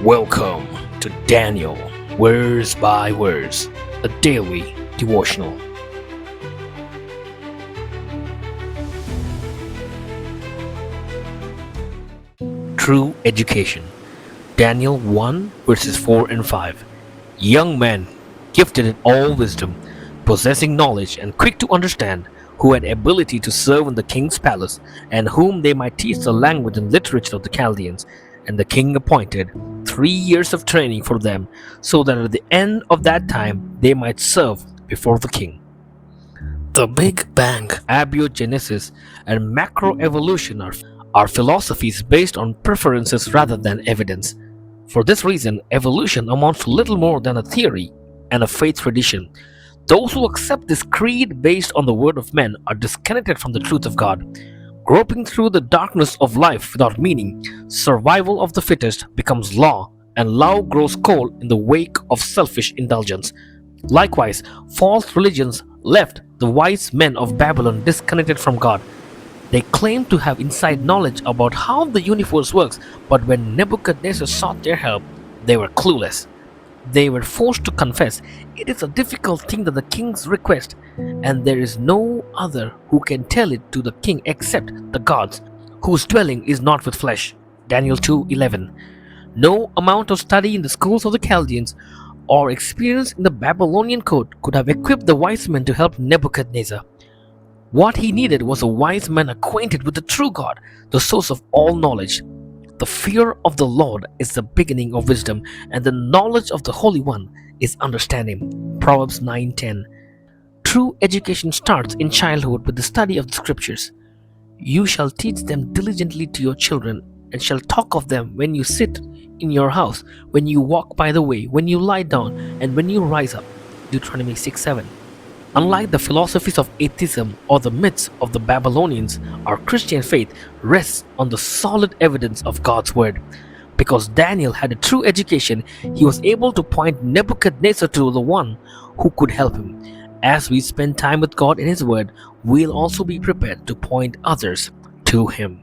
Welcome to Daniel, Verse by Verse, a daily devotional. True education. Daniel 1 verses 4 and 5. Young men, gifted in all wisdom, possessing knowledge and quick to understand, who had ability to serve in the king's palace, and whom they might teach the language and literature of the Chaldeans. And the king appointed 3 years of training for them, so that at the end of that time they might serve before the king. The Big Bang, abiogenesis, and macroevolution are philosophies based on preferences rather than evidence. For this reason, evolution amounts to little more than a theory and a faith tradition. Those who accept this creed based on the word of men are disconnected from the truth of God. Groping through the darkness of life without meaning, survival of the fittest becomes law, and love grows cold in the wake of selfish indulgence. Likewise, false religions left the wise men of Babylon disconnected from God. They claimed to have inside knowledge about how the universe works, but when Nebuchadnezzar sought their help, they were clueless. They were forced to confess, "It is a difficult thing that the king's request, and there is no other who can tell it to the king except the gods, whose dwelling is not with flesh." Daniel 2:11. No amount of study in the schools of the Chaldeans or experience in the Babylonian court could have equipped the wise men to help Nebuchadnezzar. What he needed was a wise man acquainted with the true God, the source of all knowledge. The fear of the Lord is the beginning of wisdom, and the knowledge of the Holy One is understanding. Proverbs 9:10. True education starts in childhood with the study of the scriptures. You shall teach them diligently to your children, and shall talk of them when you sit in your house, when you walk by the way, when you lie down, and when you rise up. Deuteronomy 6:7. Unlike the philosophies of atheism or the myths of the Babylonians, our Christian faith rests on the solid evidence of God's word. Because Daniel had a true education, he was able to point Nebuchadnezzar to the one who could help him. As we spend time with God in his word, we'll also be prepared to point others to him.